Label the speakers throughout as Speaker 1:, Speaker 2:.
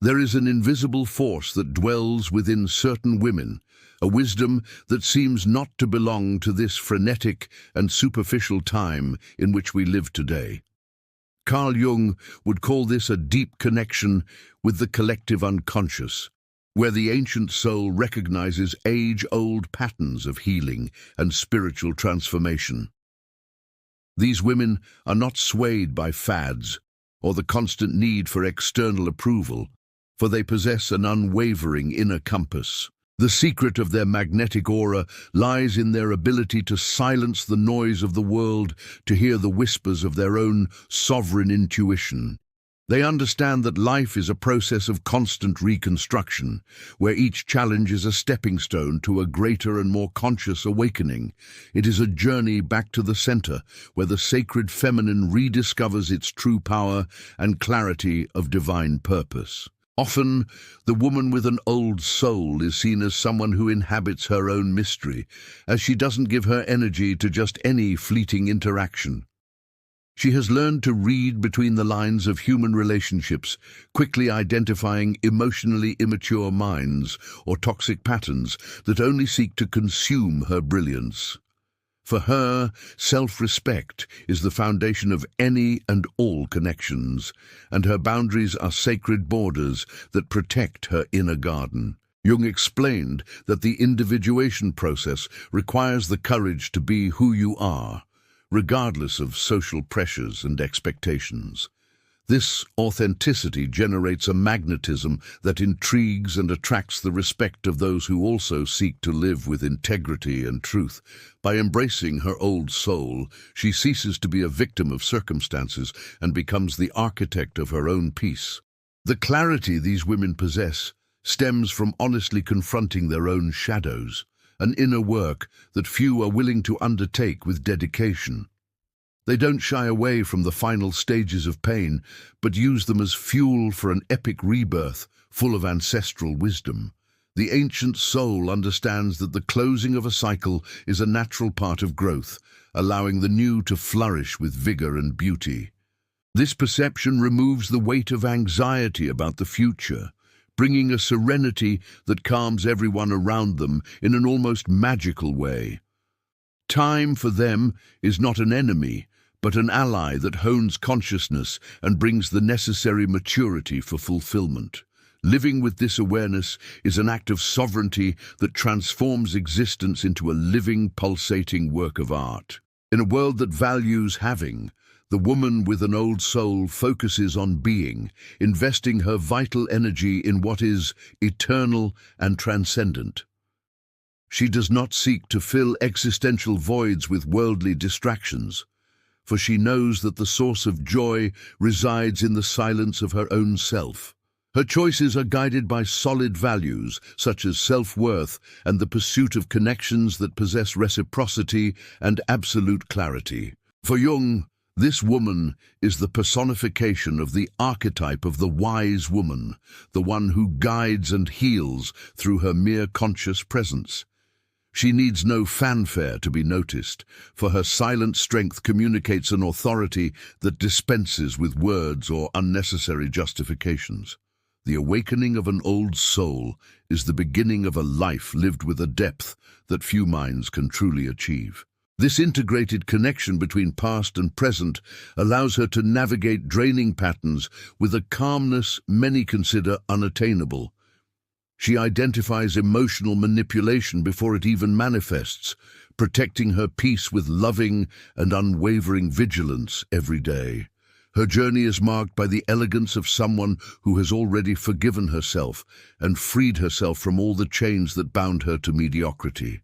Speaker 1: There is an invisible force that dwells within certain women, a wisdom that seems not to belong to this frenetic and superficial time in which we live today. Carl Jung would call this a deep connection with the collective unconscious, where the ancient soul recognizes age-old patterns of healing and spiritual transformation. These women are not swayed by fads or the constant need for external approval, for they possess an unwavering inner compass. The secret of their magnetic aura lies in their ability to silence the noise of the world, to hear the whispers of their own sovereign intuition. They understand that life is a process of constant reconstruction, where each challenge is a stepping stone to a greater and more conscious awakening. It is a journey back to the center, where the sacred feminine rediscovers its true power and clarity of divine purpose. Often, the woman with an old soul is seen as someone who inhabits her own mystery, as she doesn't give her energy to just any fleeting interaction. She has learned to read between the lines of human relationships, quickly identifying emotionally immature minds or toxic patterns that only seek to consume her brilliance. For her, self-respect is the foundation of any and all connections, and her boundaries are sacred borders that protect her inner garden. Jung explained that the individuation process requires the courage to be who you are, regardless of social pressures and expectations. This authenticity generates a magnetism that intrigues and attracts the respect of those who also seek to live with integrity and truth. By embracing her old soul, she ceases to be a victim of circumstances and becomes the architect of her own peace. The clarity these women possess stems from honestly confronting their own shadows, an inner work that few are willing to undertake with dedication. They don't shy away from the final stages of pain, but use them as fuel for an epic rebirth full of ancestral wisdom. The ancient soul understands that the closing of a cycle is a natural part of growth, allowing the new to flourish with vigor and beauty. This perception removes the weight of anxiety about the future, bringing a serenity that calms everyone around them in an almost magical way. Time for them is not an enemy, but an ally that hones consciousness and brings the necessary maturity for fulfillment. Living with this awareness is an act of sovereignty that transforms existence into a living, pulsating work of art. In a world that values having, the woman with an old soul focuses on being, investing her vital energy in what is eternal and transcendent. She does not seek to fill existential voids with worldly distractions, for she knows that the source of joy resides in the silence of her own self. Her choices are guided by solid values, such as self-worth and the pursuit of connections that possess reciprocity and absolute clarity. For Jung, this woman is the personification of the archetype of the wise woman, the one who guides and heals through her mere conscious presence. She needs no fanfare to be noticed, for her silent strength communicates an authority that dispenses with words or unnecessary justifications. The awakening of an old soul is the beginning of a life lived with a depth that few minds can truly achieve. This integrated connection between past and present allows her to navigate draining patterns with a calmness many consider unattainable. She identifies emotional manipulation before it even manifests, protecting her peace with loving and unwavering vigilance every day. Her journey is marked by the elegance of someone who has already forgiven herself and freed herself from all the chains that bound her to mediocrity.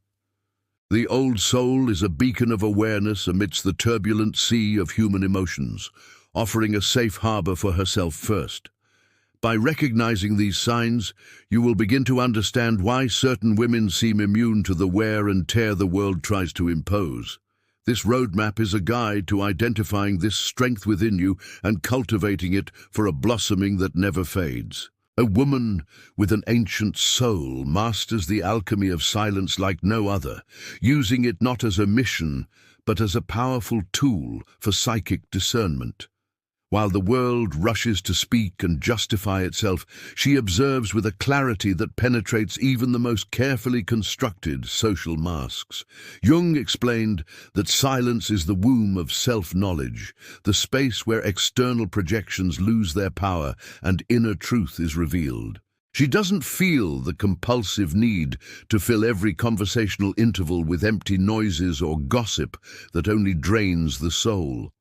Speaker 1: The old soul is a beacon of awareness amidst the turbulent sea of human emotions, offering a safe harbor for herself first. By recognizing these signs, you will begin to understand why certain women seem immune to the wear and tear the world tries to impose. This roadmap is a guide to identifying this strength within you and cultivating it for a blossoming that never fades. A woman with an ancient soul masters the alchemy of silence like no other, using it not as a mission, but as a powerful tool for psychic discernment. While the world rushes to speak and justify itself, she observes with a clarity that penetrates even the most carefully constructed social masks. Jung explained that silence is the womb of self-knowledge, the space where external projections lose their power and inner truth is revealed. She doesn't feel the compulsive need to fill every conversational interval with empty noises or gossip that only drains the soul.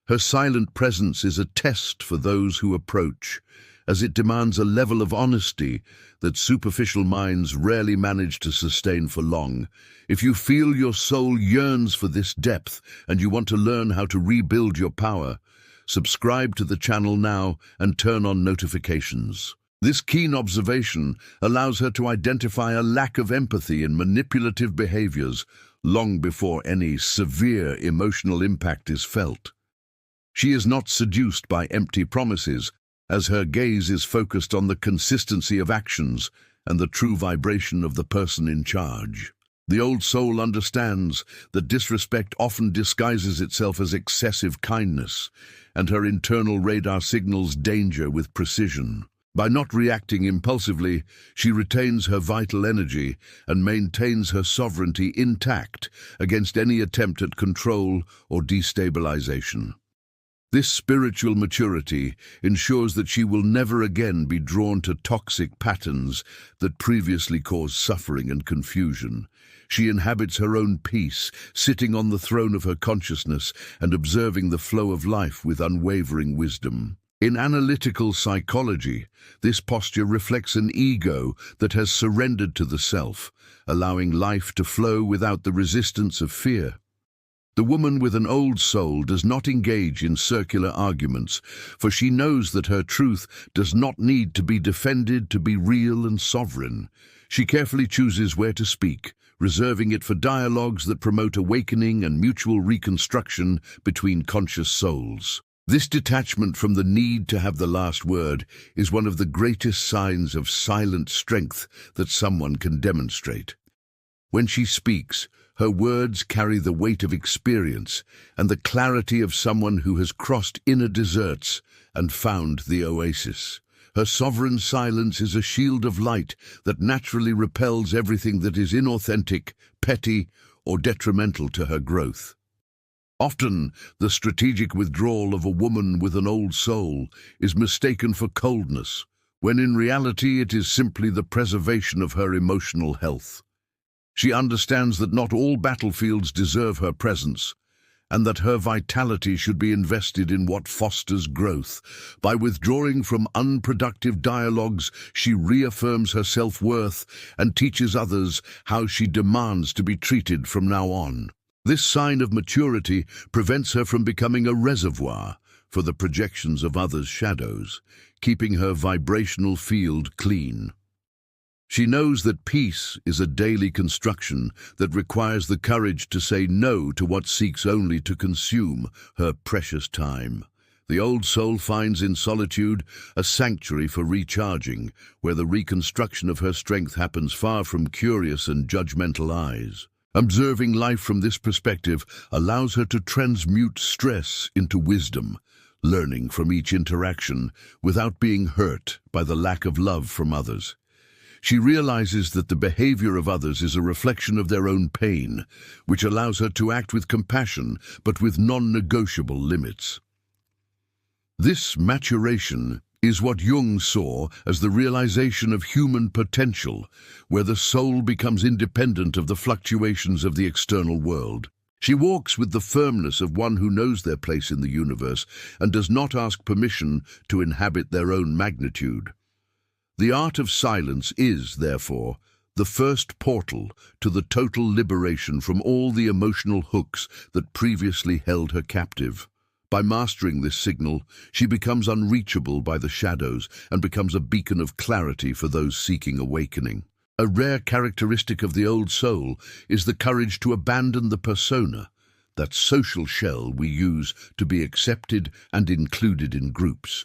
Speaker 1: Her silent presence is a test for those who approach, as it demands a level of honesty that superficial minds rarely manage to sustain for long. If you feel your soul yearns for this depth and you want to learn how to rebuild your power, subscribe to the channel now and turn on notifications. This keen observation allows her to identify a lack of empathy in manipulative behaviors long before any severe emotional impact is felt. She is not seduced by empty promises, as her gaze is focused on the consistency of actions and the true vibration of the person in charge. The old soul understands that disrespect often disguises itself as excessive kindness, and her internal radar signals danger with precision. By not reacting impulsively, she retains her vital energy and maintains her sovereignty intact against any attempt at control or destabilization. This spiritual maturity ensures that she will never again be drawn to toxic patterns that previously caused suffering and confusion. She inhabits her own peace, sitting on the throne of her consciousness and observing the flow of life with unwavering wisdom. In analytical psychology, this posture reflects an ego that has surrendered to the self, allowing life to flow without the resistance of fear. The woman with an old soul does not engage in circular arguments, for she knows that her truth does not need to be defended to be real and sovereign. She carefully chooses where to speak, reserving it for dialogues that promote awakening and mutual reconstruction between conscious souls. This detachment from the need to have the last word is one of the greatest signs of silent strength that someone can demonstrate. When she speaks, her words carry the weight of experience and the clarity of someone who has crossed inner deserts and found the oasis. Her sovereign silence is a shield of light that naturally repels everything that is inauthentic, petty, or detrimental to her growth. Often, the strategic withdrawal of a woman with an old soul is mistaken for coldness, when in reality it is simply the preservation of her emotional health. She understands that not all battlefields deserve her presence, and that her vitality should be invested in what fosters growth. By withdrawing from unproductive dialogues, she reaffirms her self-worth and teaches others how she demands to be treated from now on. This sign of maturity prevents her from becoming a reservoir for the projections of others' shadows, keeping her vibrational field clean. She knows that peace is a daily construction that requires the courage to say no to what seeks only to consume her precious time. The old soul finds in solitude a sanctuary for recharging, where the reconstruction of her strength happens far from curious and judgmental eyes. Observing life from this perspective allows her to transmute stress into wisdom, learning from each interaction without being hurt by the lack of love from others. She realizes that the behavior of others is a reflection of their own pain, which allows her to act with compassion but with non-negotiable limits. This maturation is what Jung saw as the realization of human potential, where the soul becomes independent of the fluctuations of the external world. She walks with the firmness of one who knows their place in the universe and does not ask permission to inhabit their own magnitude. The art of silence is, therefore, the first portal to the total liberation from all the emotional hooks that previously held her captive. By mastering this signal, she becomes unreachable by the shadows and becomes a beacon of clarity for those seeking awakening. A rare characteristic of the old soul is the courage to abandon the persona, that social shell we use to be accepted and included in groups.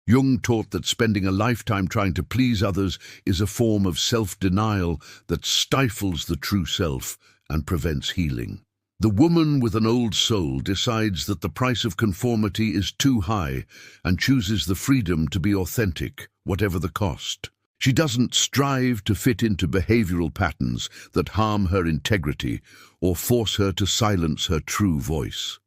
Speaker 1: Jung taught that spending a lifetime trying to please others is a form of self-denial that stifles the true self and prevents healing. The woman with an old soul decides that the price of conformity is too high and chooses the freedom to be authentic, whatever the cost. She doesn't strive to fit into behavioral patterns that harm her integrity or force her to silence her true voice.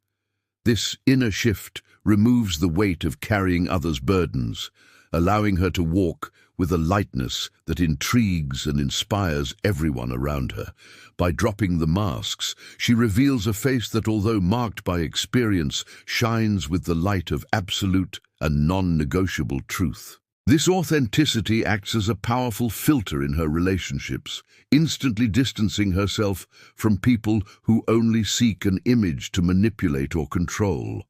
Speaker 1: This inner shift removes the weight of carrying others' burdens, allowing her to walk with a lightness that intrigues and inspires everyone around her. By dropping the masks, she reveals a face that, although marked by experience, shines with the light of absolute and non-negotiable truth. This authenticity acts as a powerful filter in her relationships, instantly distancing herself from people who only seek an image to manipulate or control.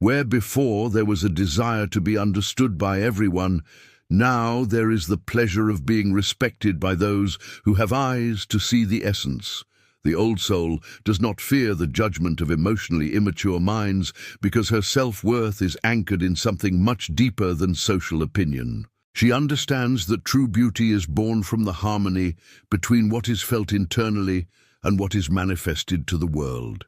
Speaker 1: Where before there was a desire to be understood by everyone, now there is the pleasure of being respected by those who have eyes to see the essence. The old soul does not fear the judgment of emotionally immature minds because her self-worth is anchored in something much deeper than social opinion. She understands that true beauty is born from the harmony between what is felt internally and what is manifested to the world.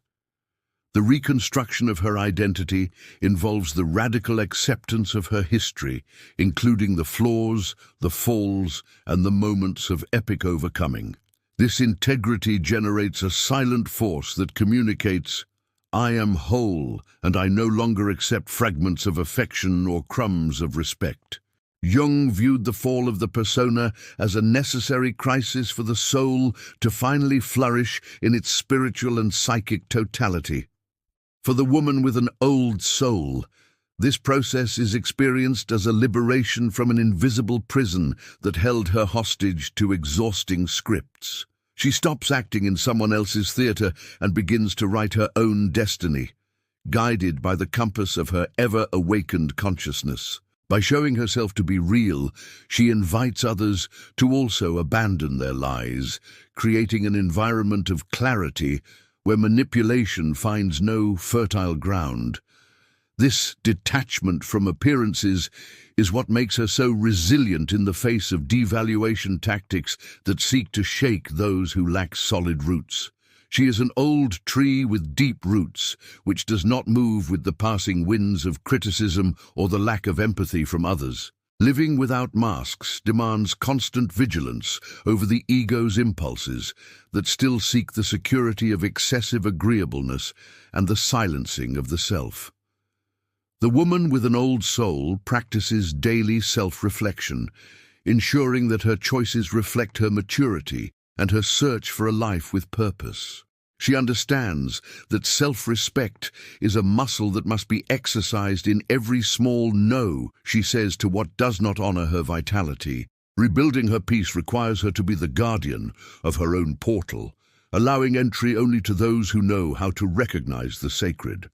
Speaker 1: The reconstruction of her identity involves the radical acceptance of her history, including the flaws, the falls, and the moments of epic overcoming. This integrity generates a silent force that communicates, "I am whole, and I no longer accept fragments of affection or crumbs of respect." Jung viewed the fall of the persona as a necessary crisis for the soul to finally flourish in its spiritual and psychic totality. For the woman with an old soul, this process is experienced as a liberation from an invisible prison that held her hostage to exhausting scripts. She stops acting in someone else's theater and begins to write her own destiny, guided by the compass of her ever-awakened consciousness. By showing herself to be real, she invites others to also abandon their lies, creating an environment of clarity where manipulation finds no fertile ground. This detachment from appearances is what makes her so resilient in the face of devaluation tactics that seek to shake those who lack solid roots. She is an old tree with deep roots, which does not move with the passing winds of criticism or the lack of empathy from others. Living without masks demands constant vigilance over the ego's impulses that still seek the security of excessive agreeableness and the silencing of the self. The woman with an old soul practices daily self-reflection, ensuring that her choices reflect her maturity and her search for a life with purpose. She understands that self-respect is a muscle that must be exercised in every small no she says to what does not honor her vitality. Rebuilding her peace requires her to be the guardian of her own portal, allowing entry only to those who know how to recognize the sacred.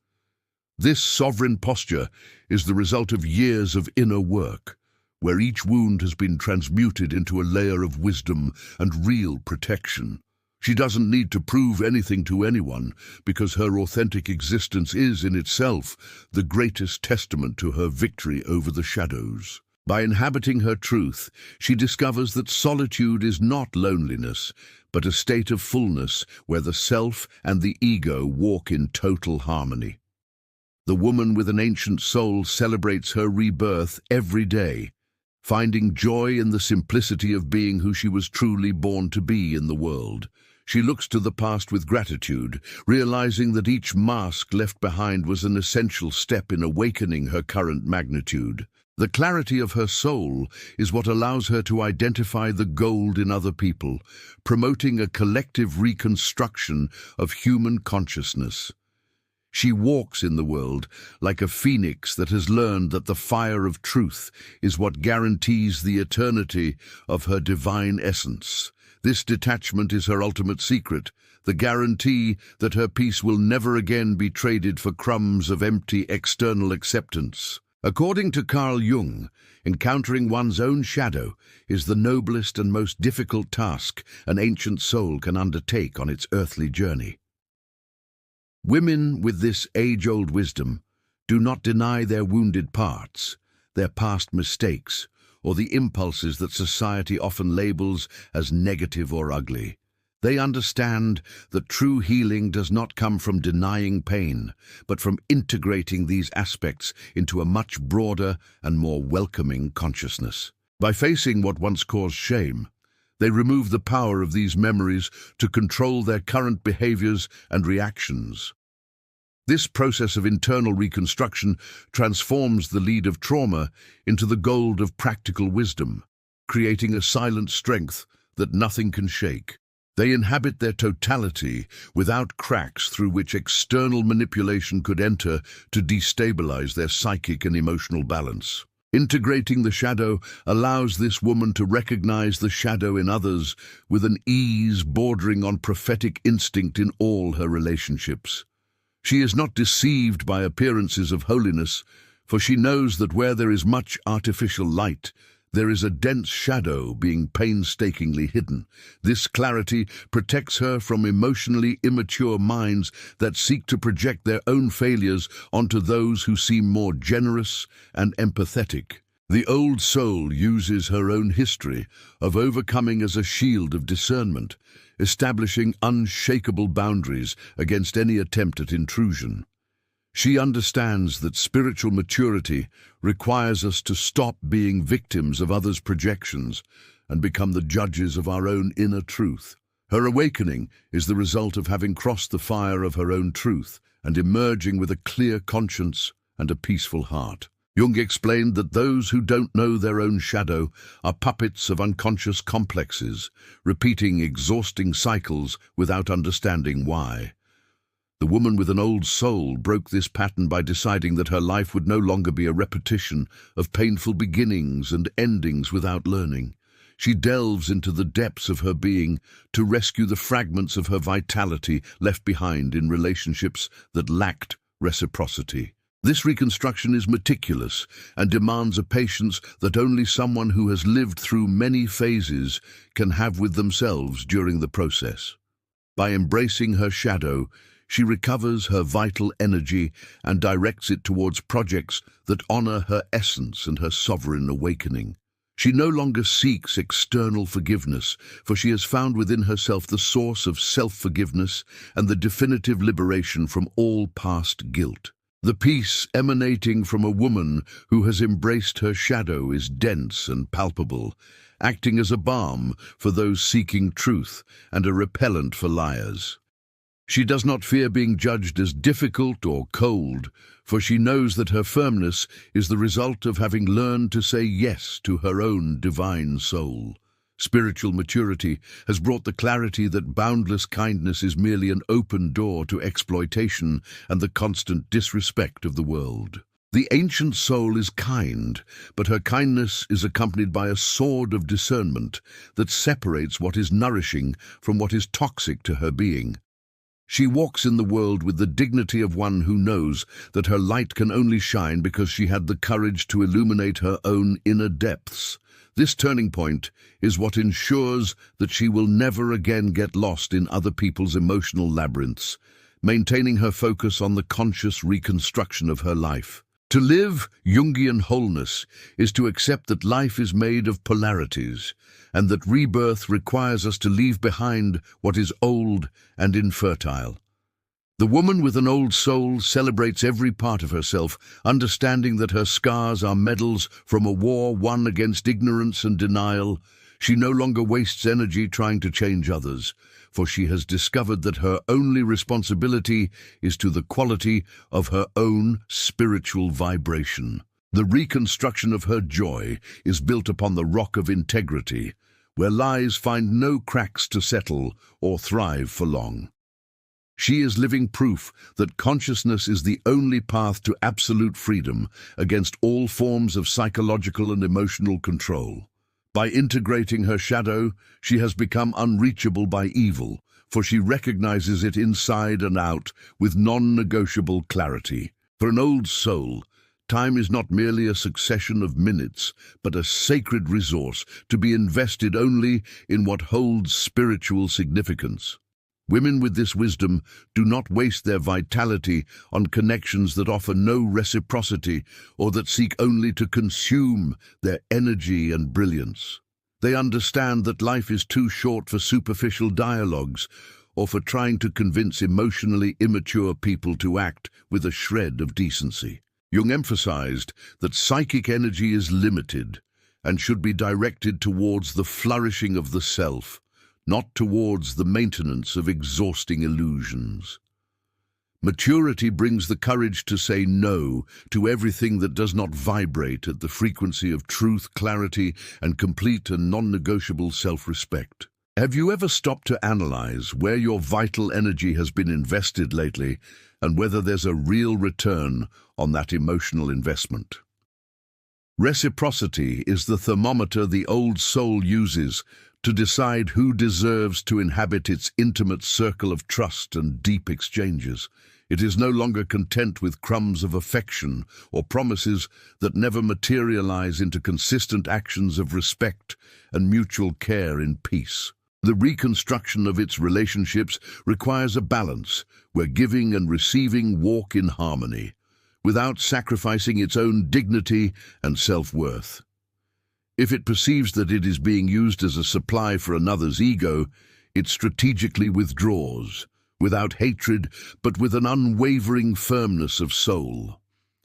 Speaker 1: This sovereign posture is the result of years of inner work, where each wound has been transmuted into a layer of wisdom and real protection. She doesn't need to prove anything to anyone because her authentic existence is, in itself, the greatest testament to her victory over the shadows. By inhabiting her truth, she discovers that solitude is not loneliness, but a state of fullness where the self and the ego walk in total harmony. The woman with an ancient soul celebrates her rebirth every day, finding joy in the simplicity of being who she was truly born to be in the world. She looks to the past with gratitude, realizing that each mask left behind was an essential step in awakening her current magnitude. The clarity of her soul is what allows her to identify the gold in other people, promoting a collective reconstruction of human consciousness. She walks in the world like a phoenix that has learned that the fire of truth is what guarantees the eternity of her divine essence. This detachment is her ultimate secret, the guarantee that her peace will never again be traded for crumbs of empty external acceptance. According to Carl Jung, encountering one's own shadow is the noblest and most difficult task an ancient soul can undertake on its earthly journey. Women with this age-old wisdom do not deny their wounded parts, their past mistakes, or the impulses that society often labels as negative or ugly. They understand that true healing does not come from denying pain, but from integrating these aspects into a much broader and more welcoming consciousness. By facing what once caused shame, they remove the power of these memories to control their current behaviors and reactions. This process of internal reconstruction transforms the lead of trauma into the gold of practical wisdom, creating a silent strength that nothing can shake. They inhabit their totality without cracks through which external manipulation could enter to destabilize their psychic and emotional balance. Integrating the shadow allows this woman to recognize the shadow in others with an ease bordering on prophetic instinct in all her relationships. She is not deceived by appearances of holiness, for she knows that where there is much artificial light, there is a dense shadow being painstakingly hidden. This clarity protects her from emotionally immature minds that seek to project their own failures onto those who seem more generous and empathetic. The old soul uses her own history of overcoming as a shield of discernment, establishing unshakable boundaries against any attempt at intrusion. She understands that spiritual maturity requires us to stop being victims of others' projections and become the judges of our own inner truth. Her awakening is the result of having crossed the fire of her own truth and emerging with a clear conscience and a peaceful heart. Jung explained that those who don't know their own shadow are puppets of unconscious complexes, repeating exhausting cycles without understanding why. The woman with an old soul broke this pattern by deciding that her life would no longer be a repetition of painful beginnings and endings without learning. She delves into the depths of her being to rescue the fragments of her vitality left behind in relationships that lacked reciprocity. This reconstruction is meticulous and demands a patience that only someone who has lived through many phases can have with themselves during the process. By embracing her shadow, she recovers her vital energy and directs it towards projects that honor her essence and her sovereign awakening. She no longer seeks external forgiveness, for she has found within herself the source of self-forgiveness and the definitive liberation from all past guilt. The peace emanating from a woman who has embraced her shadow is dense and palpable, acting as a balm for those seeking truth and a repellent for liars. She does not fear being judged as difficult or cold, for she knows that her firmness is the result of having learned to say yes to her own divine soul. Spiritual maturity has brought the clarity that boundless kindness is merely an open door to exploitation and the constant disrespect of the world. The ancient soul is kind, but her kindness is accompanied by a sword of discernment that separates what is nourishing from what is toxic to her being. She walks in the world with the dignity of one who knows that her light can only shine because she had the courage to illuminate her own inner depths. This turning point is what ensures that she will never again get lost in other people's emotional labyrinths, maintaining her focus on the conscious reconstruction of her life. To live Jungian wholeness is to accept that life is made of polarities, and that rebirth requires us to leave behind what is old and infertile. The woman with an old soul celebrates every part of herself, understanding that her scars are medals from a war won against ignorance and denial. She no longer wastes energy trying to change others, for she has discovered that her only responsibility is to the quality of her own spiritual vibration. The reconstruction of her joy is built upon the rock of integrity, where lies find no cracks to settle or thrive for long. She is living proof that consciousness is the only path to absolute freedom against all forms of psychological and emotional control. By integrating her shadow, she has become unreachable by evil, for she recognizes it inside and out with non-negotiable clarity. For an old soul, time is not merely a succession of minutes, but a sacred resource to be invested only in what holds spiritual significance. Women with this wisdom do not waste their vitality on connections that offer no reciprocity or that seek only to consume their energy and brilliance. They understand that life is too short for superficial dialogues or for trying to convince emotionally immature people to act with a shred of decency. Jung emphasized that psychic energy is limited and should be directed towards the flourishing of the self, not towards the maintenance of exhausting illusions. Maturity brings the courage to say no to everything that does not vibrate at the frequency of truth, clarity, and complete and non-negotiable self-respect. Have you ever stopped to analyze where your vital energy has been invested lately and whether there's a real return on that emotional investment? Reciprocity is the thermometer the old soul uses to decide who deserves to inhabit its intimate circle of trust and deep exchanges. It is no longer content with crumbs of affection or promises that never materialize into consistent actions of respect and mutual care in peace. The reconstruction of its relationships requires a balance where giving and receiving walk in harmony, without sacrificing its own dignity and self-worth. If it perceives that it is being used as a supply for another's ego, it strategically withdraws, without hatred, but with an unwavering firmness of soul.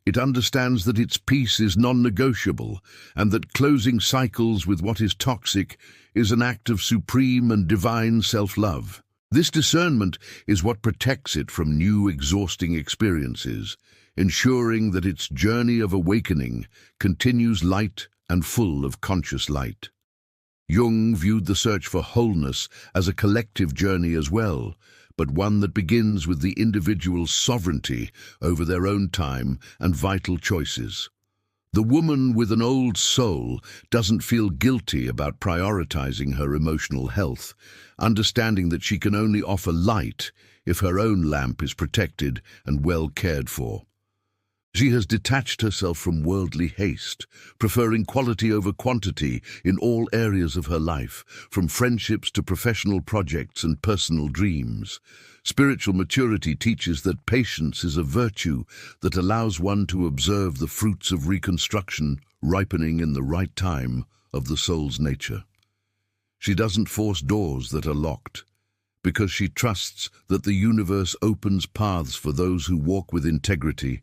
Speaker 1: It understands that its peace is non-negotiable, and that closing cycles with what is toxic is an act of supreme and divine self-love. This discernment is what protects it from new exhausting experiences, ensuring that its journey of awakening continues light and full of conscious light. Jung viewed the search for wholeness as a collective journey as well, but one that begins with the individual's sovereignty over their own time and vital choices. The woman with an old soul doesn't feel guilty about prioritizing her emotional health, understanding that she can only offer light if her own lamp is protected and well cared for. She has detached herself from worldly haste, preferring quality over quantity in all areas of her life, from friendships to professional projects and personal dreams. Spiritual maturity teaches that patience is a virtue that allows one to observe the fruits of reconstruction ripening in the right time of the soul's nature. She doesn't force doors that are locked, because she trusts that the universe opens paths for those who walk with integrity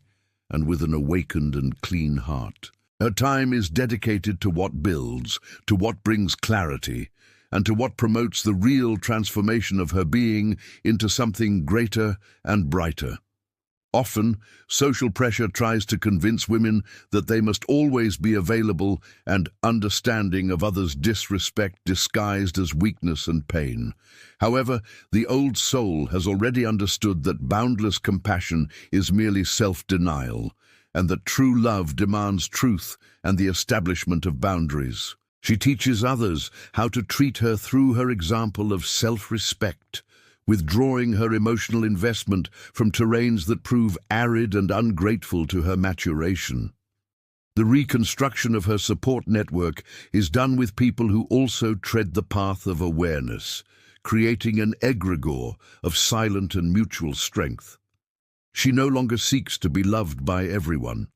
Speaker 1: and with an awakened and clean heart. Her time is dedicated to what builds, to what brings clarity, and to what promotes the real transformation of her being into something greater and brighter. Often, social pressure tries to convince women that they must always be available and understanding of others' disrespect disguised as weakness and pain. However, the old soul has already understood that boundless compassion is merely self-denial, and that true love demands truth and the establishment of boundaries. She teaches others how to treat her through her example of self-respect, withdrawing her emotional investment from terrains that prove arid and ungrateful to her maturation. The reconstruction of her support network is done with people who also tread the path of awareness, creating an egregore of silent and mutual strength. She no longer seeks to be loved by everyone,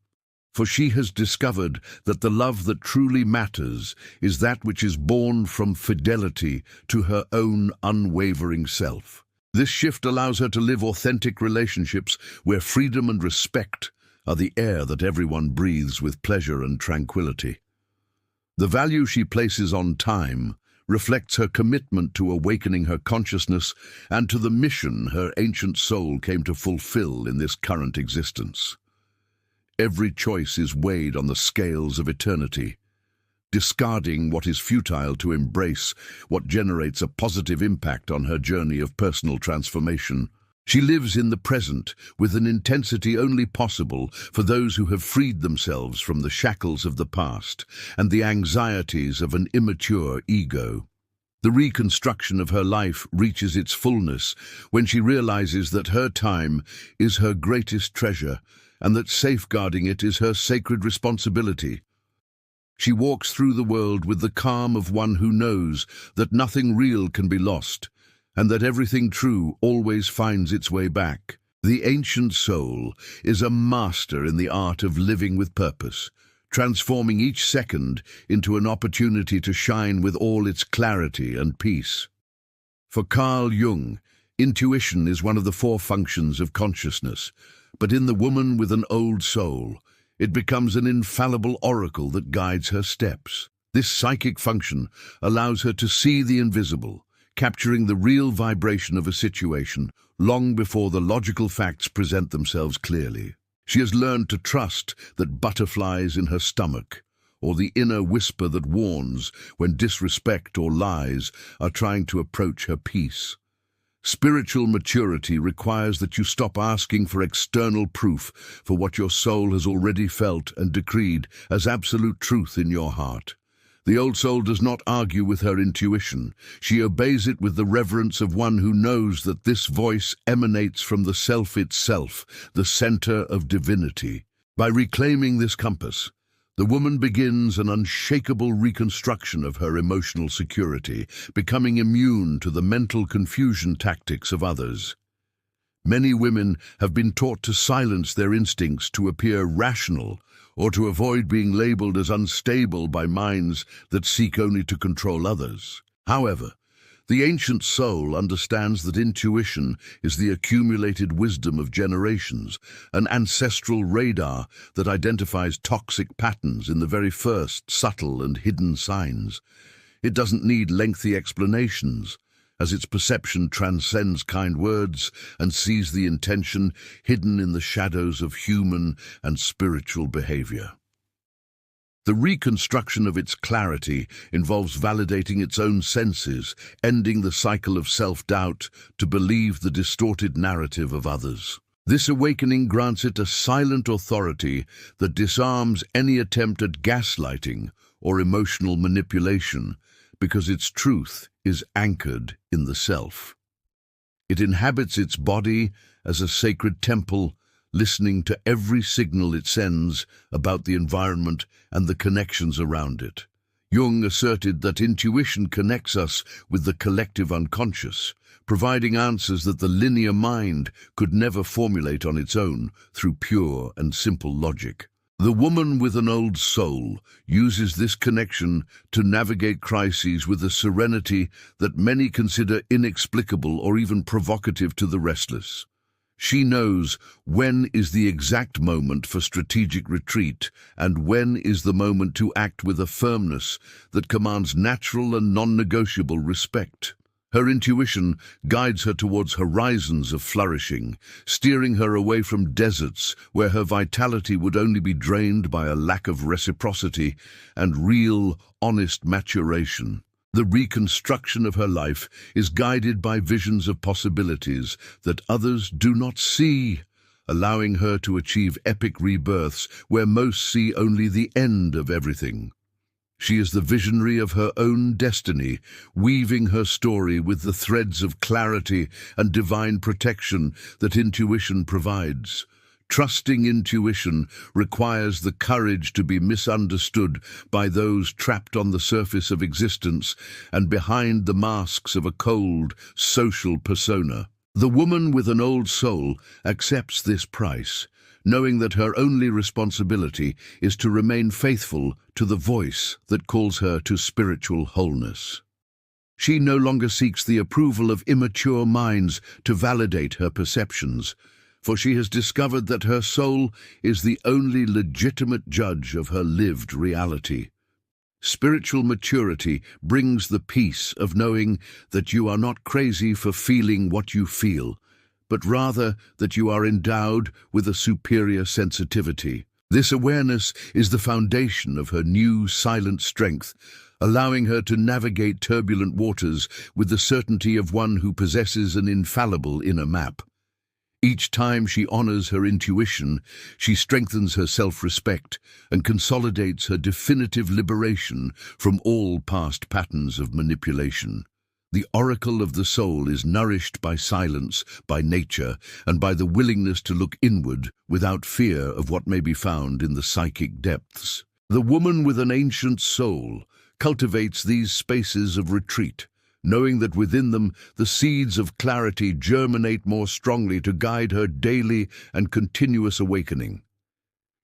Speaker 1: for she has discovered that the love that truly matters is that which is born from fidelity to her own unwavering self. This shift allows her to live authentic relationships where freedom and respect are the air that everyone breathes with pleasure and tranquility. The value she places on time reflects her commitment to awakening her consciousness and to the mission her ancient soul came to fulfill in this current existence. Every choice is weighed on the scales of eternity, discarding what is futile to embrace what generates a positive impact on her journey of personal transformation. She lives in the present with an intensity only possible for those who have freed themselves from the shackles of the past and the anxieties of an immature ego. The reconstruction of her life reaches its fullness when she realizes that her time is her greatest treasure and that safeguarding it is her sacred responsibility. She walks through the world with the calm of one who knows that nothing real can be lost, and that everything true always finds its way back. The ancient soul is a master in the art of living with purpose, transforming each second into an opportunity to shine with all its clarity and peace. For Carl Jung, intuition is one of the four functions of consciousness, but in the woman with an old soul, it becomes an infallible oracle that guides her steps. This psychic function allows her to see the invisible, capturing the real vibration of a situation long before the logical facts present themselves clearly. She has learned to trust that butterflies in her stomach, or the inner whisper that warns when disrespect or lies are trying to approach her peace. Spiritual maturity requires that you stop asking for external proof for what your soul has already felt and decreed as absolute truth in your heart. The old soul does not argue with her intuition. She obeys it with the reverence of one who knows that this voice emanates from the self itself, the center of divinity. By reclaiming this compass, the woman begins an unshakable reconstruction of her emotional security, becoming immune to the mental confusion tactics of others. Many women have been taught to silence their instincts to appear rational, or to avoid being labeled as unstable by minds that seek only to control others. However, the ancient soul understands that intuition is the accumulated wisdom of generations, an ancestral radar that identifies toxic patterns in the very first subtle and hidden signs. It doesn't need lengthy explanations, as its perception transcends kind words and sees the intention hidden in the shadows of human and spiritual behavior. The reconstruction of its clarity involves validating its own senses, ending the cycle of self-doubt to believe the distorted narrative of others. This awakening grants it a silent authority that disarms any attempt at gaslighting or emotional manipulation, because its truth is anchored in the self. It inhabits its body as a sacred temple, listening to every signal it sends about the environment and the connections around it. Jung asserted that intuition connects us with the collective unconscious, providing answers that the linear mind could never formulate on its own through pure and simple logic. The woman with an old soul uses this connection to navigate crises with a serenity that many consider inexplicable or even provocative to the restless. She knows when is the exact moment for strategic retreat and when is the moment to act with a firmness that commands natural and non-negotiable respect. Her intuition guides her towards horizons of flourishing, steering her away from deserts where her vitality would only be drained by a lack of reciprocity and real, honest maturation. The reconstruction of her life is guided by visions of possibilities that others do not see, allowing her to achieve epic rebirths where most see only the end of everything. She is the visionary of her own destiny, weaving her story with the threads of clarity and divine protection that intuition provides. Trusting intuition requires the courage to be misunderstood by those trapped on the surface of existence and behind the masks of a cold, social persona. The woman with an old soul accepts this price, knowing that her only responsibility is to remain faithful to the voice that calls her to spiritual wholeness. She no longer seeks the approval of immature minds to validate her perceptions, for she has discovered that her soul is the only legitimate judge of her lived reality. Spiritual maturity brings the peace of knowing that you are not crazy for feeling what you feel, but rather that you are endowed with a superior sensitivity. This awareness is the foundation of her new silent strength, allowing her to navigate turbulent waters with the certainty of one who possesses an infallible inner map. Each time she honors her intuition, she strengthens her self-respect and consolidates her definitive liberation from all past patterns of manipulation. The oracle of the soul is nourished by silence, by nature, and by the willingness to look inward without fear of what may be found in the psychic depths. The woman with an ancient soul cultivates these spaces of retreat, knowing that within them the seeds of clarity germinate more strongly to guide her daily and continuous awakening.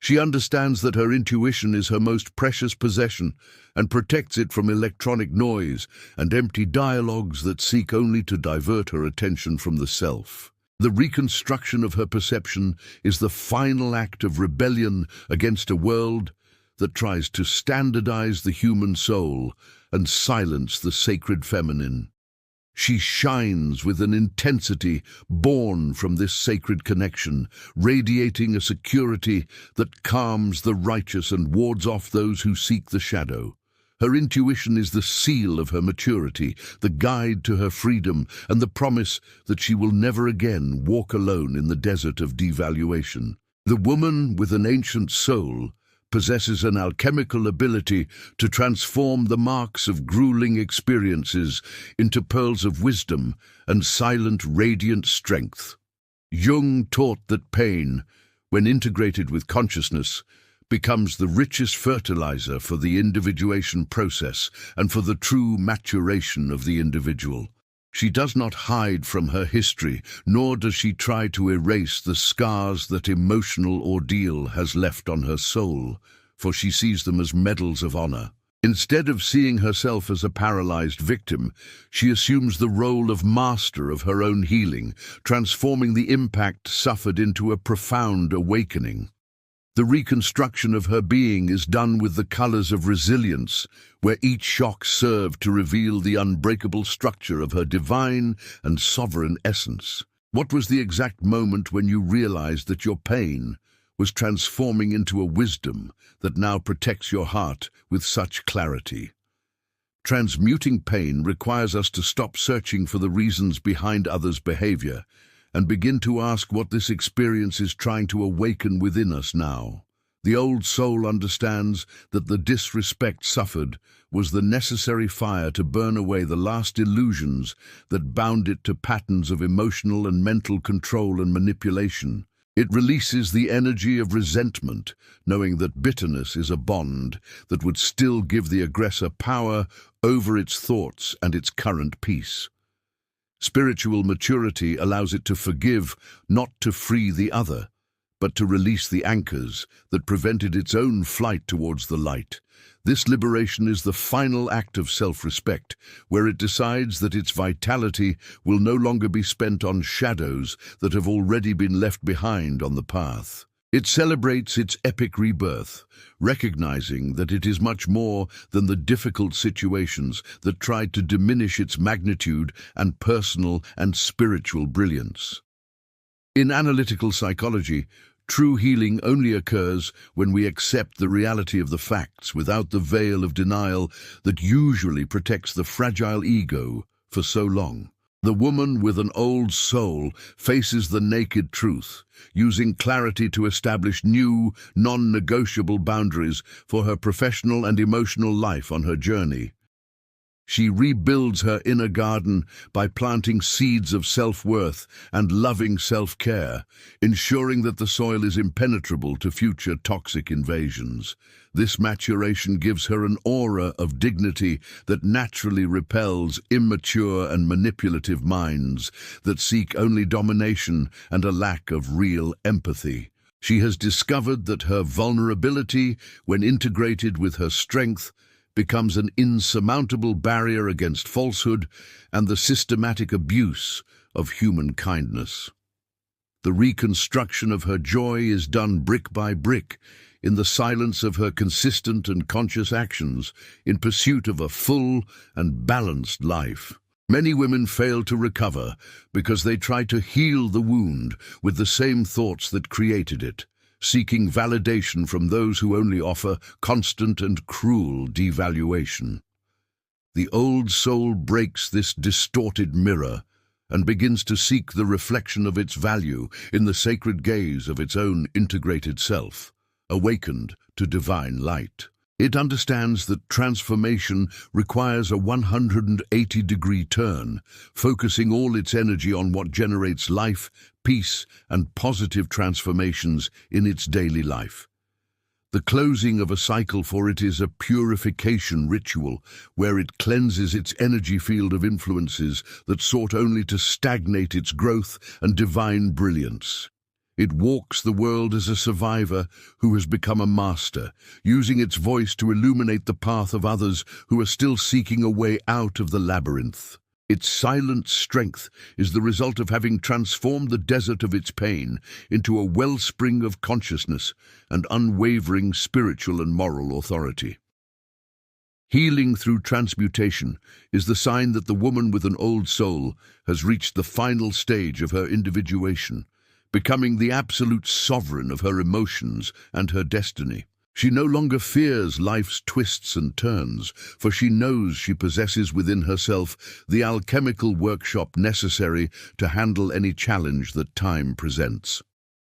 Speaker 1: She understands that her intuition is her most precious possession and protects it from electronic noise and empty dialogues that seek only to divert her attention from the self. The reconstruction of her perception is the final act of rebellion against a world that tries to standardize the human soul and silence the sacred feminine. She shines with an intensity born from this sacred connection, radiating a security that calms the righteous and wards off those who seek the shadow. Her intuition is the seal of her maturity, the guide to her freedom, and the promise that she will never again walk alone in the desert of devaluation. The woman with an ancient soul possesses an alchemical ability to transform the marks of grueling experiences into pearls of wisdom and silent, radiant strength. Jung taught that pain, when integrated with consciousness, becomes the richest fertilizer for the individuation process and for the true maturation of the individual. She does not hide from her history, nor does she try to erase the scars that emotional ordeal has left on her soul, for she sees them as medals of honor. Instead of seeing herself as a paralyzed victim, she assumes the role of master of her own healing, transforming the impact suffered into a profound awakening. The reconstruction of her being is done with the colors of resilience, where each shock served to reveal the unbreakable structure of her divine and sovereign essence. What was the exact moment when you realized that your pain was transforming into a wisdom that now protects your heart with such clarity? Transmuting pain requires us to stop searching for the reasons behind others' behavior and begin to ask what this experience is trying to awaken within us now. The old soul understands that the disrespect suffered was the necessary fire to burn away the last illusions that bound it to patterns of emotional and mental control and manipulation. It releases the energy of resentment, knowing that bitterness is a bond that would still give the aggressor power over its thoughts and its current peace. Spiritual maturity allows it to forgive, not to free the other, but to release the anchors that prevented its own flight towards the light. This liberation is the final act of self-respect, where it decides that its vitality will no longer be spent on shadows that have already been left behind on the path. It celebrates its epic rebirth, recognizing that it is much more than the difficult situations that tried to diminish its magnitude and personal and spiritual brilliance. In analytical psychology, true healing only occurs when we accept the reality of the facts without the veil of denial that usually protects the fragile ego for so long. The woman with an old soul faces the naked truth, using clarity to establish new, non-negotiable boundaries for her professional and emotional life on her journey. She rebuilds her inner garden by planting seeds of self-worth and loving self-care, ensuring that the soil is impenetrable to future toxic invasions. This maturation gives her an aura of dignity that naturally repels immature and manipulative minds that seek only domination and a lack of real empathy. She has discovered that her vulnerability, when integrated with her strength, becomes an insurmountable barrier against falsehood and the systematic abuse of human kindness. The reconstruction of her joy is done brick by brick, in the silence of her consistent and conscious actions, in pursuit of a full and balanced life. Many women fail to recover because they try to heal the wound with the same thoughts that created it, seeking validation from those who only offer constant and cruel devaluation. The old soul breaks this distorted mirror and begins to seek the reflection of its value in the sacred gaze of its own integrated self, awakened to divine light. It understands that transformation requires a 180-degree turn, focusing all its energy on what generates life, peace, and positive transformations in its daily life. The closing of a cycle for it is a purification ritual, where it cleanses its energy field of influences that sought only to stagnate its growth and divine brilliance. It walks the world as a survivor who has become a master, using its voice to illuminate the path of others who are still seeking a way out of the labyrinth. Its silent strength is the result of having transformed the desert of its pain into a wellspring of consciousness and unwavering spiritual and moral authority. Healing through transmutation is the sign that the woman with an old soul has reached the final stage of her individuation, becoming the absolute sovereign of her emotions and her destiny. She no longer fears life's twists and turns, for she knows she possesses within herself the alchemical workshop necessary to handle any challenge that time presents.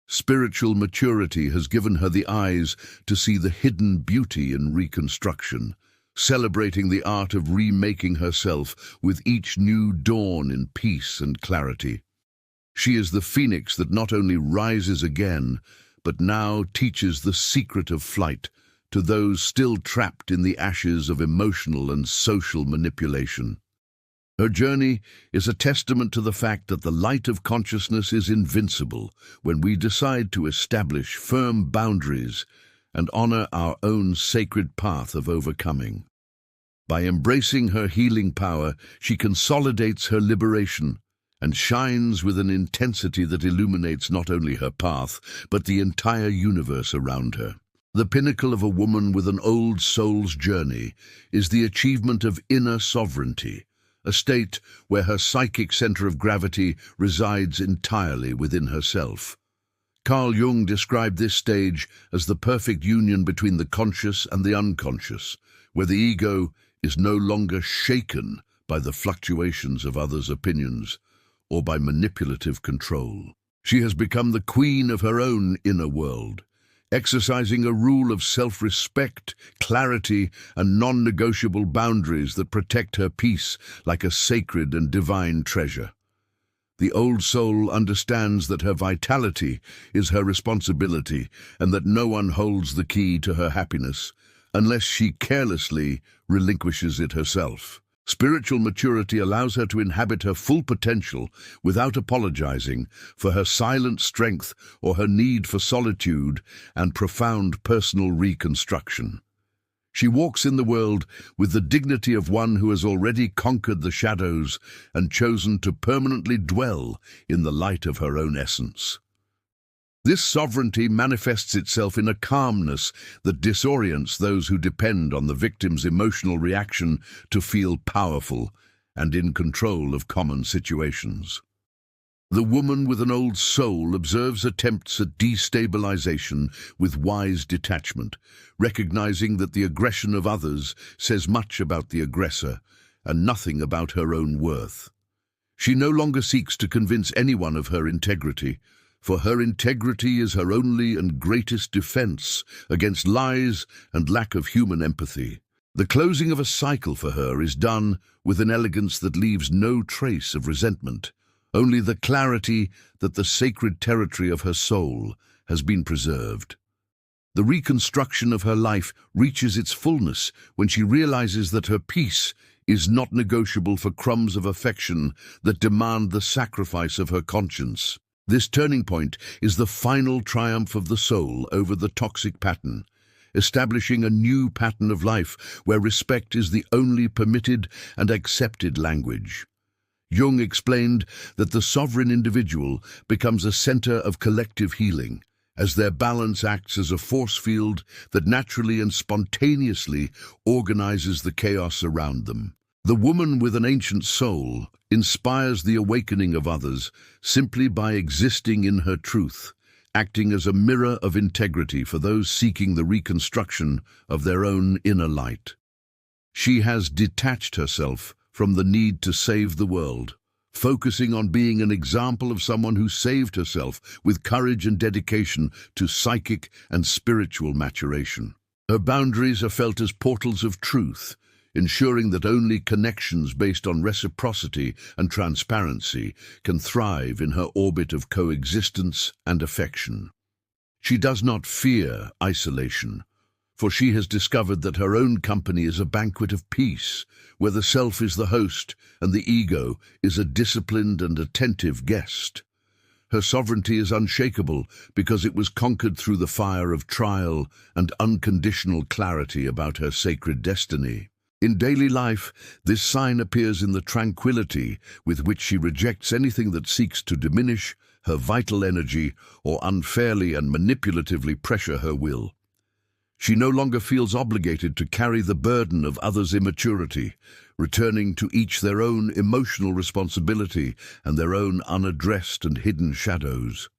Speaker 1: Spiritual maturity has given her the eyes to see the hidden beauty in reconstruction, celebrating the art of remaking herself with each new dawn in peace and clarity. She is the phoenix that not only rises again, but now teaches the secret of flight to those still trapped in the ashes of emotional and social manipulation. Her journey is a testament to the fact that the light of consciousness is invincible when we decide to establish firm boundaries and honor our own sacred path of overcoming. By embracing her healing power, she consolidates her liberation and shines with an intensity that illuminates not only her path, but the entire universe around her. The pinnacle of a woman with an old soul's journey is the achievement of inner sovereignty, a state where her psychic center of gravity resides entirely within herself. Carl Jung described this stage as the perfect union between the conscious and the unconscious, where the ego is no longer shaken by the fluctuations of others' opinions or by manipulative control. She has become the queen of her own inner world, exercising a rule of self-respect, clarity, and non-negotiable boundaries that protect her peace like a sacred and divine treasure. The old soul understands that her vitality is her responsibility and that no one holds the key to her happiness unless she carelessly relinquishes it herself. Spiritual maturity allows her to inhabit her full potential without apologizing for her silent strength or her need for solitude and profound personal reconstruction. She walks in the world with the dignity of one who has already conquered the shadows and chosen to permanently dwell in the light of her own essence. This sovereignty manifests itself in a calmness that disorients those who depend on the victim's emotional reaction to feel powerful and in control of common situations. The woman with an old soul observes attempts at destabilization with wise detachment, recognizing that the aggression of others says much about the aggressor and nothing about her own worth. She no longer seeks to convince anyone of her integrity, for her integrity is her only and greatest defense against lies and lack of human empathy. The closing of a cycle for her is done with an elegance that leaves no trace of resentment, only the clarity that the sacred territory of her soul has been preserved. The reconstruction of her life reaches its fullness when she realizes that her peace is not negotiable for crumbs of affection that demand the sacrifice of her conscience. This turning point is the final triumph of the soul over the toxic pattern, establishing a new pattern of life where respect is the only permitted and accepted language. Jung explained that the sovereign individual becomes a center of collective healing, as their balance acts as a force field that naturally and spontaneously organizes the chaos around them. The woman with an ancient soul inspires the awakening of others simply by existing in her truth, acting as a mirror of integrity for those seeking the reconstruction of their own inner light. She has detached herself from the need to save the world, focusing on being an example of someone who saved herself with courage and dedication to psychic and spiritual maturation. Her boundaries are felt as portals of truth, ensuring that only connections based on reciprocity and transparency can thrive in her orbit of coexistence and affection. She does not fear isolation, for she has discovered that her own company is a banquet of peace, where the self is the host and the ego is a disciplined and attentive guest. Her sovereignty is unshakable because it was conquered through the fire of trial and unconditional clarity about her sacred destiny. In daily life, this sign appears in the tranquility with which she rejects anything that seeks to diminish her vital energy or unfairly and manipulatively pressure her will. She no longer feels obligated to carry the burden of others' immaturity, returning to each their own emotional responsibility and their own unaddressed and hidden shadows.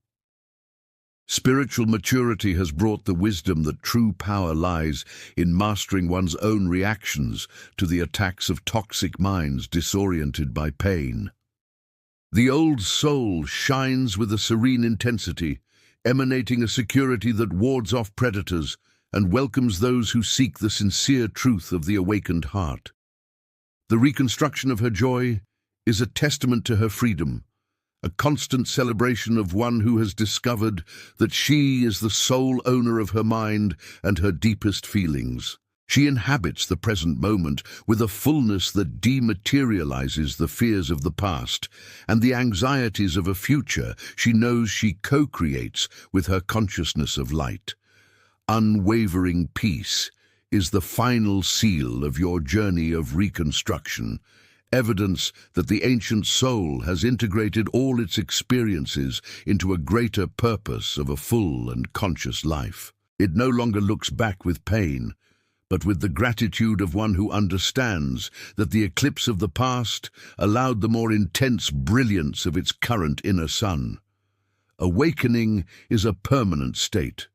Speaker 1: Spiritual maturity has brought the wisdom that true power lies in mastering one's own reactions to the attacks of toxic minds disoriented by pain. The old soul shines with a serene intensity, emanating a security that wards off predators and welcomes those who seek the sincere truth of the awakened heart. The reconstruction of her joy is a testament to her freedom, a constant celebration of one who has discovered that she is the sole owner of her mind and her deepest feelings. She inhabits the present moment with a fullness that dematerializes the fears of the past and the anxieties of a future she knows she co-creates with her consciousness of light. Unwavering peace is the final seal of your journey of reconstruction, evidence that the ancient soul has integrated all its experiences into a greater purpose of a full and conscious life. It no longer looks back with pain, but with the gratitude of one who understands that the eclipse of the past allowed the more intense brilliance of its current inner sun. Awakening is a permanent state,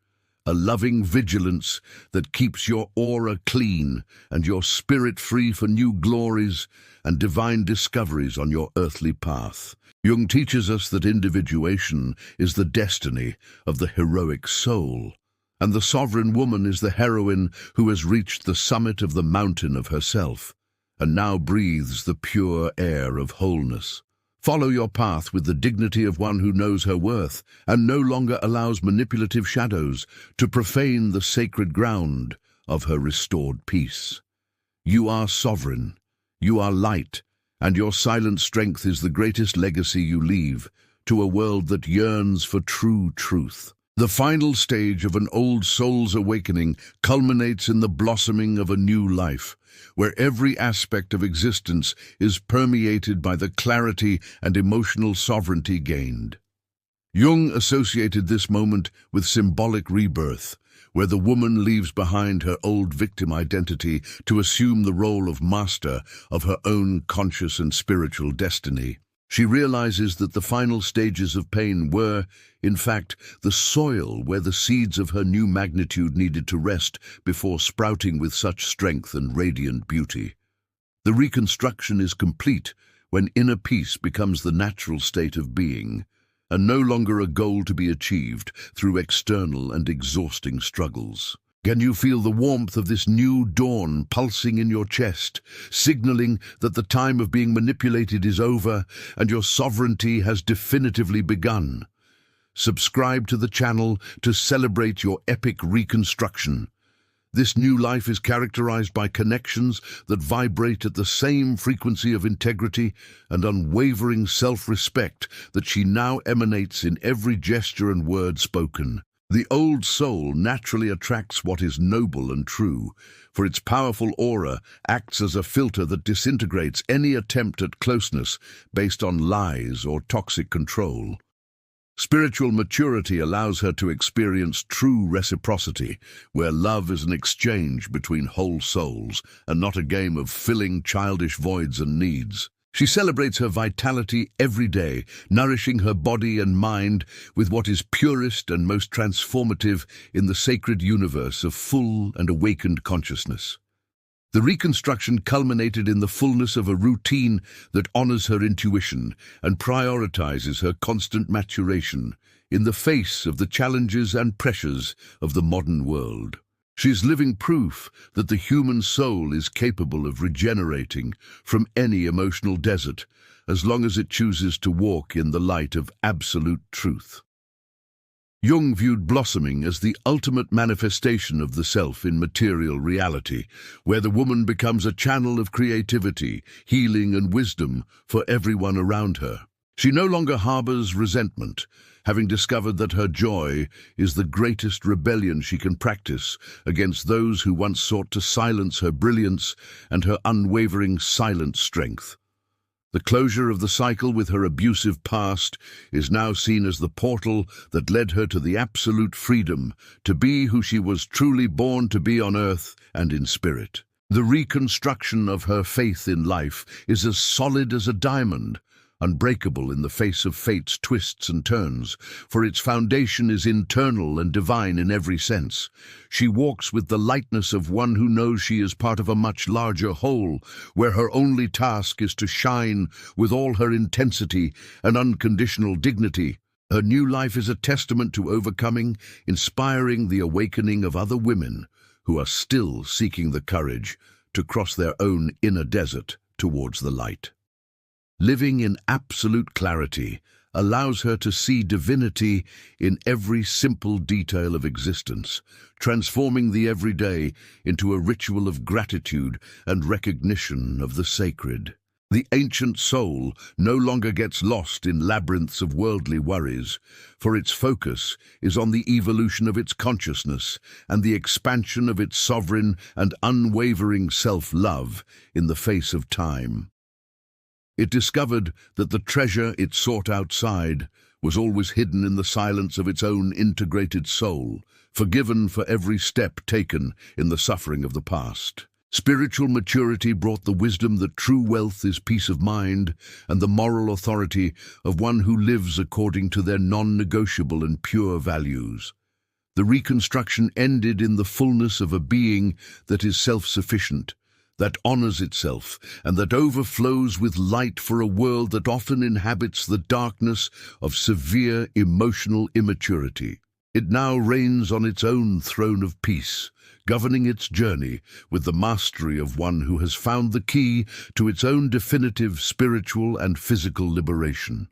Speaker 1: a loving vigilance that keeps your aura clean and your spirit free for new glories and divine discoveries on your earthly path. Jung teaches us that individuation is the destiny of the heroic soul, and the sovereign woman is the heroine who has reached the summit of the mountain of herself, and now breathes the pure air of wholeness. Follow your path with the dignity of one who knows her worth and no longer allows manipulative shadows to profane the sacred ground of her restored peace. You are sovereign, you are light, and your silent strength is the greatest legacy you leave to a world that yearns for true truth. The final stage of an old soul's awakening culminates in the blossoming of a new life, where every aspect of existence is permeated by the clarity and emotional sovereignty gained. Jung associated this moment with symbolic rebirth, where the woman leaves behind her old victim identity to assume the role of master of her own conscious and spiritual destiny. She realizes that the final stages of pain were, in fact, the soil where the seeds of her new magnitude needed to rest before sprouting with such strength and radiant beauty. The reconstruction is complete when inner peace becomes the natural state of being, and no longer a goal to be achieved through external and exhausting struggles. Can you feel the warmth of this new dawn pulsing in your chest, signaling that the time of being manipulated is over and your sovereignty has definitively begun? Subscribe to the channel to celebrate your epic reconstruction. This new life is characterized by connections that vibrate at the same frequency of integrity and unwavering self-respect that she now emanates in every gesture and word spoken. The old soul naturally attracts what is noble and true, for its powerful aura acts as a filter that disintegrates any attempt at closeness based on lies or toxic control. Spiritual maturity allows her to experience true reciprocity, where love is an exchange between whole souls and not a game of filling childish voids and needs. She celebrates her vitality every day, nourishing her body and mind with what is purest and most transformative in the sacred universe of full and awakened consciousness. The reconstruction culminated in the fullness of a routine that honors her intuition and prioritizes her constant maturation in the face of the challenges and pressures of the modern world. She is living proof that the human soul is capable of regenerating from any emotional desert, as long as it chooses to walk in the light of absolute truth. Jung viewed blossoming as the ultimate manifestation of the self in material reality, where the woman becomes a channel of creativity, healing, and wisdom for everyone around her. She no longer harbors resentment, having discovered that her joy is the greatest rebellion she can practice against those who once sought to silence her brilliance and her unwavering silent strength. The closure of the cycle with her abusive past is now seen as the portal that led her to the absolute freedom to be who she was truly born to be on earth and in spirit. The reconstruction of her faith in life is as solid as a diamond, unbreakable in the face of fate's twists and turns, for its foundation is internal and divine in every sense. She walks with the lightness of one who knows she is part of a much larger whole, where her only task is to shine with all her intensity and unconditional dignity. Her new life is a testament to overcoming, inspiring the awakening of other women who are still seeking the courage to cross their own inner desert towards the light. Living in absolute clarity allows her to see divinity in every simple detail of existence, transforming the everyday into a ritual of gratitude and recognition of the sacred. The ancient soul no longer gets lost in labyrinths of worldly worries, for its focus is on the evolution of its consciousness and the expansion of its sovereign and unwavering self-love in the face of time. It discovered that the treasure it sought outside was always hidden in the silence of its own integrated soul, forgiven for every step taken in the suffering of the past. Spiritual maturity brought the wisdom that true wealth is peace of mind and the moral authority of one who lives according to their non-negotiable and pure values. The reconstruction ended in the fullness of a being that is self-sufficient, that honors itself, and that overflows with light for a world that often inhabits the darkness of severe emotional immaturity. It now reigns on its own throne of peace, governing its journey with the mastery of one who has found the key to its own definitive spiritual and physical liberation.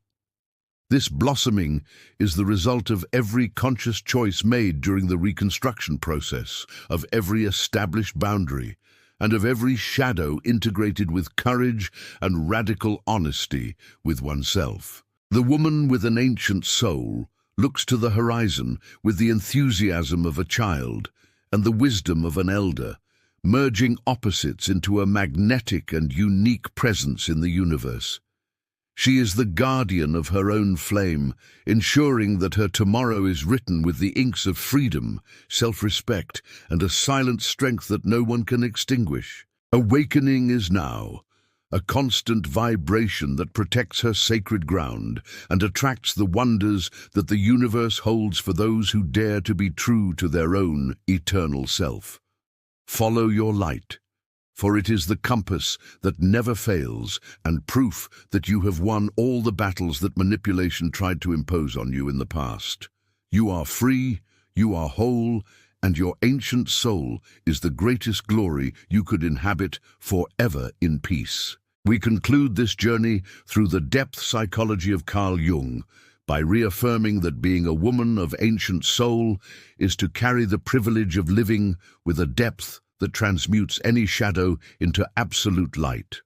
Speaker 1: This blossoming is the result of every conscious choice made during the reconstruction process, of every established boundary, and of every shadow integrated with courage and radical honesty with oneself. The woman with an ancient soul looks to the horizon with the enthusiasm of a child and the wisdom of an elder, merging opposites into a magnetic and unique presence in the universe. She is the guardian of her own flame, ensuring that her tomorrow is written with the inks of freedom, self-respect, and a silent strength that no one can extinguish. Awakening is now, a constant vibration that protects her sacred ground and attracts the wonders that the universe holds for those who dare to be true to their own eternal self. Follow your light, for it is the compass that never fails and proof that you have won all the battles that manipulation tried to impose on you in the past. You are free, you are whole, and your ancient soul is the greatest glory you could inhabit forever in peace. We conclude this journey through the depth psychology of Carl Jung by reaffirming that being a woman of ancient soul is to carry the privilege of living with a depth that transmutes any shadow into absolute light.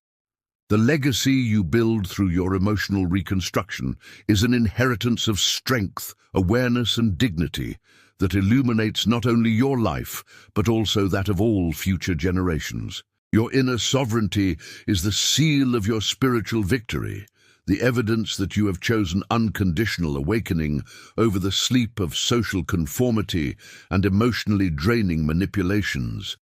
Speaker 1: The legacy you build through your emotional reconstruction is an inheritance of strength, awareness, and dignity that illuminates not only your life, but also that of all future generations. Your inner sovereignty is the seal of your spiritual victory, the evidence that you have chosen unconditional awakening over the sleep of social conformity and emotionally draining manipulations.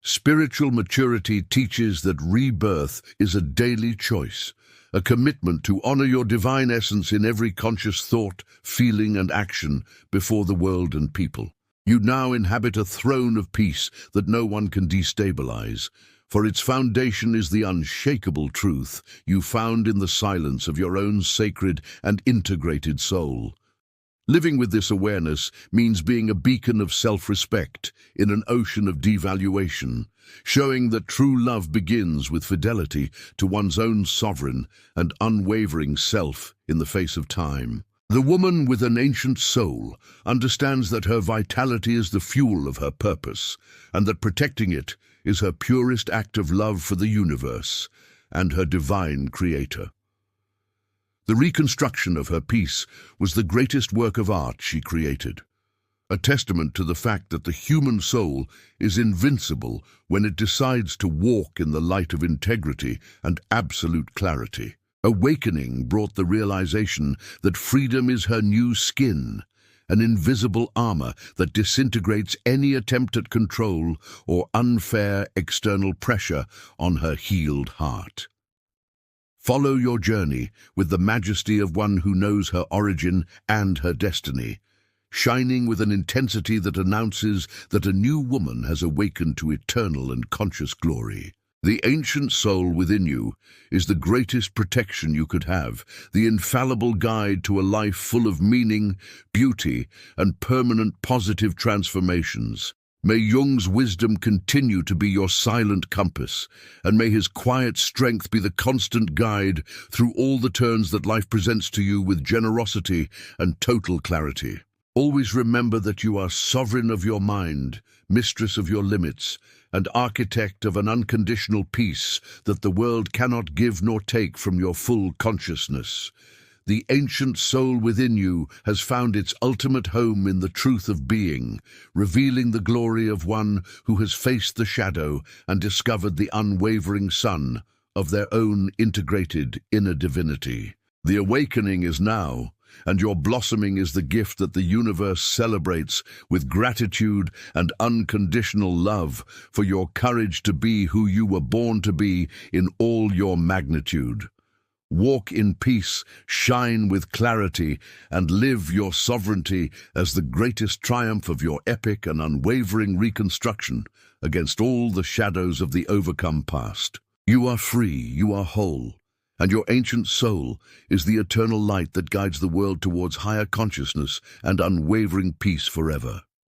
Speaker 1: Spiritual maturity teaches that rebirth is a daily choice, a commitment to honor your divine essence in every conscious thought, feeling, and action before the world and people. You now inhabit a throne of peace that no one can destabilize, for its foundation is the unshakable truth you found in the silence of your own sacred and integrated soul. Living with this awareness means being a beacon of self-respect in an ocean of devaluation, showing that true love begins with fidelity to one's own sovereign and unwavering self in the face of time. The woman with an ancient soul understands that her vitality is the fuel of her purpose, and that protecting it is her purest act of love for the universe and her divine creator. The reconstruction of her peace was the greatest work of art she created, a testament to the fact that the human soul is invincible when it decides to walk in the light of integrity and absolute clarity. Awakening brought the realization that freedom is her new skin, an invisible armor that disintegrates any attempt at control or unfair external pressure on her healed heart. Follow your journey with the majesty of one who knows her origin and her destiny, shining with an intensity that announces that a new woman has awakened to eternal and conscious glory. The ancient soul within you is the greatest protection you could have, the infallible guide to a life full of meaning, beauty, and permanent positive transformations. May Jung's wisdom continue to be your silent compass, and may his quiet strength be the constant guide through all the turns that life presents to you with generosity and total clarity. Always remember that you are sovereign of your mind, mistress of your limits, and architect of an unconditional peace that the world cannot give nor take from your full consciousness. The ancient soul within you has found its ultimate home in the truth of being, revealing the glory of one who has faced the shadow and discovered the unwavering sun of their own integrated inner divinity. The awakening is now, and your blossoming is the gift that the universe celebrates with gratitude and unconditional love for your courage to be who you were born to be in all your magnitude. Walk in peace, shine with clarity, and live your sovereignty as the greatest triumph of your epic and unwavering reconstruction against all the shadows of the overcome past. You are free, you are whole, and your ancient soul is the eternal light that guides the world towards higher consciousness and unwavering peace forever.